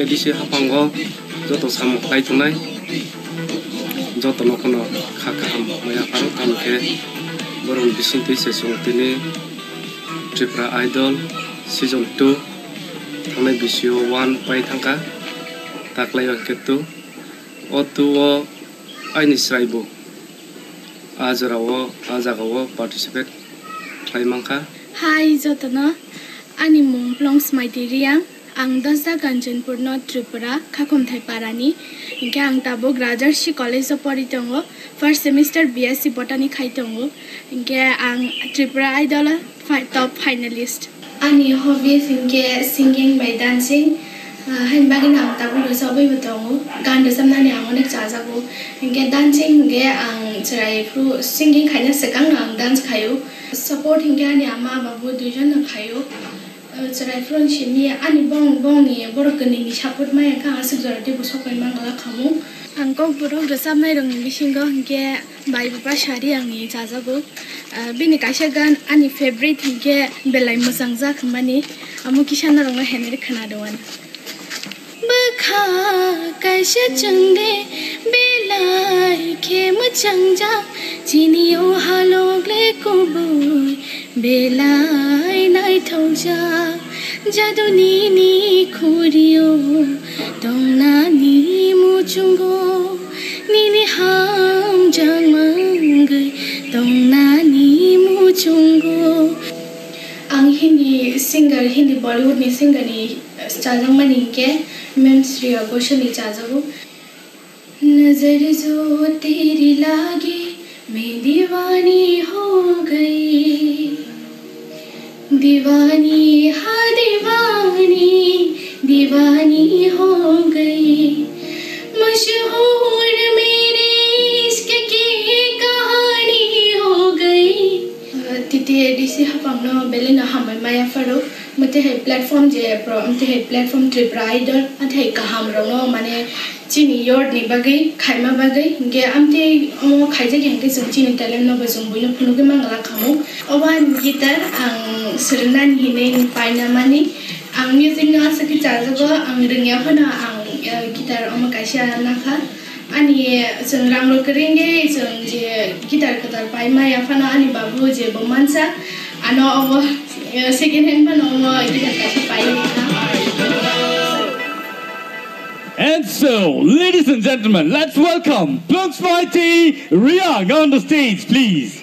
Edisi hapango joto samuk kai tunai joto nokono khakaham maya paro tamke borong bisinti sesung tini Tripura Idol Season 2 tanai bisio 1 pai thangka taklai ketu otuo aini sraibu ajagawo participate khai mangka. Hi jotono ani mung plong smaitiria ang Dasda Ganjanpur North Tripura Khakom Thaiparani inke ang tabok Rajarshi College of Poritongo first semester BSc Botany khaitongo inke ang Tripura Idol top finalist. Ani hobbies inke singing by dancing Hanbagin ang tabok sabai betongo gan samnani ang onek chajago inke dancing inke ang cerai pru singing khaina sekang ang dance khayo support inke ani ama babu duijon na khayo cerai front shimi ani bong ni borokani ni support maya ka asujara de bosokai mangala khamu angkong puro resam nai rong bisingo hingke bai bapa shari angni jajago bini kaisa gan ani favorite hingke belai mosangja khmani amu kisana rong henere khana doan bakha kaisa changde belai khem changja chiniyo halogle kubui belai nai thauja jaduni ni khuriyo tongna ni muchungo ni ham jangmangai tongna ni muchungo ang Hindi singer Hindi Bollywood ni singer ni chajang mani ke Mem Shreya Ghoshal ni chajago नजर जो तेरी लागी मैं दीवानी हो गई दीवानी हाँ दीवानी हो गई मशहूर मेरे इश्क की कहानी हो गई तिते डिसी हपंगनो बेलेना हमै माया फरो मते है प्लेटफॉर्म जे प्रो मते है प्लेटफॉर्म Tripura Idol अथे कहम रंगनो माने चिनी योर्ड नि बगै खाइमा बगै गे आमते अमो खाइजे गेंके जों चिनी टेलेन्ट न बजों बुइनो फुनुगे मांगला खामु अबान गिटार आं सुरनान हिने पाइना मानि आं म्युजिक न आसकि चाजगो आं रोंगिया होना आं गिटार अमो काइसा नाखा ani जों रांगलो करेंगे जों जे गिटार कतार पाइमा याफाना ani बाबु जे बमानसा ano अमो सेकेन्ड ह्यान्ड बन अमो गिटार काइसा पाइना. And so, ladies and gentlemen, let's welcome Plunks Mighty Riyang on the stage, please.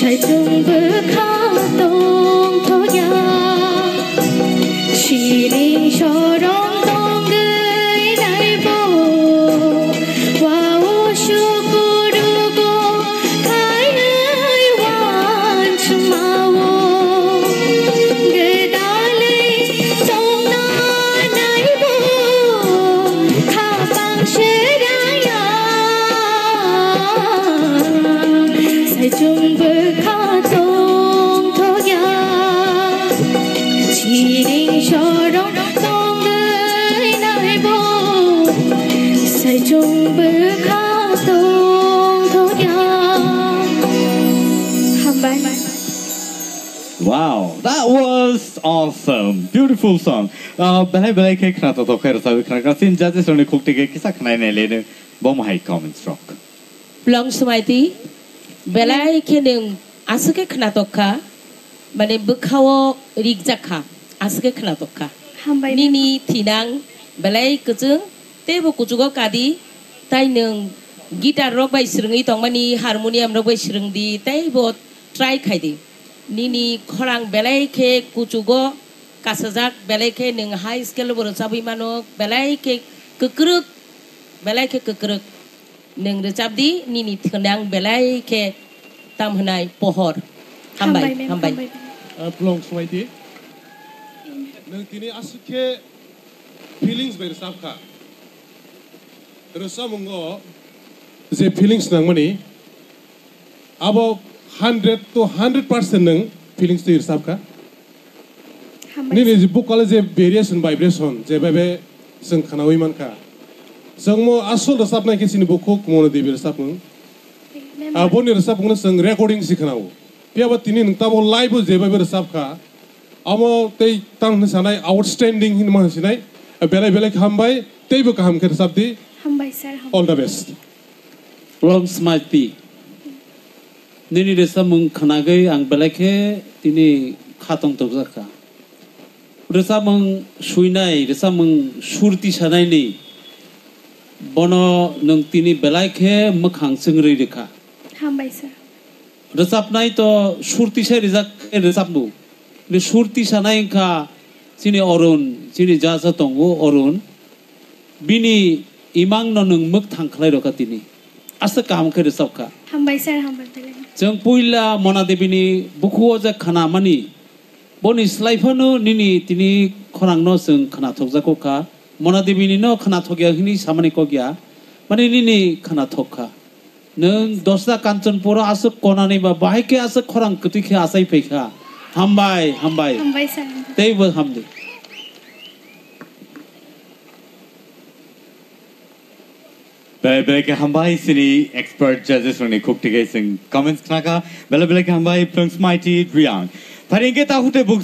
sai chung bơ kha tong tho ya chi ling sho rong tong gơi dai bo wa o shu ku du go khai ơi wan chu ma wo ge da le tong na nai bo kha bang she da ya sai chung bơ kha tong tho ya chi ling sho rong tong gơi nai bo sai chung bơ kha tong tho ya ham bai Wow, that was awesome. Beautiful song. Belai belai ke khna to khair sa khna ka sin judges one khok te ke kisa khnai ne le ne bom high comments rock. Plong sumaiti belai ke neng asuke khna tokkha mane bukhawo rigjakha asuke khna tokkha ham bai nini thinang belai kujung tebo kujugo kadi tai neng guitar rock bai srungi tongmani harmonium rock bai srungdi tebo try khaidi nini khorang belai ke kujugo kasajak belai ke neng high scale bor sabi manok belai ke kukruk neng recapdi nini thnang belai ke tamhnai pohor hambai Plong Swaiti. Nang tini asuke feelings by Sapka. Rosamungo, the feelings nang money about 100 to 100% nang feelings to Sapka. Nini the book college variation vibration, the baby sing kanawi manka. Sangmo asul rasap na kisi ni buku kumono di bersapung. Abon ni rasapung sang recording sikanau. Pia bat tini nang tabo live je baby rasapka. Amo tei tang sanai outstanding hin man sinai. Belai hambai tei bu kaham ke rasapdi. ham bai sir ham All the best. Plong Smarty. Nini resa mung khanagai ang belake tini khatong tobjaka. Resa mung suinai, resa mung surti sanai ni. Bono nung tini belake makhang sengri rekha. ham bai sir Resap nai to surti sai rizak resap nu. Le surti sanai kha sini orun, sini jasa tongo orun. Bini imang no nung mak thang khlai ro ka tini. Asa kam khe resap kha. ham bai sir ham bai bele Jeng puila mona debini buku aja khana mani. Boni slaifano nini tini khorang no seng khana thokja ko kha. Mona debini no khana thogya hini samani ko gya. Mani nini khana thokha. Nung dosra Kanchanpura asuk konani ba bahai ke asuk khorang kutikhe asai pekha. Hambai. ham bai sir Tei bo hamdi. Belai ke hambai sini expert judges one khok te ke sing comments khna ka belai ke hambai Plong Smarty Riang. Tharing ke ta hute book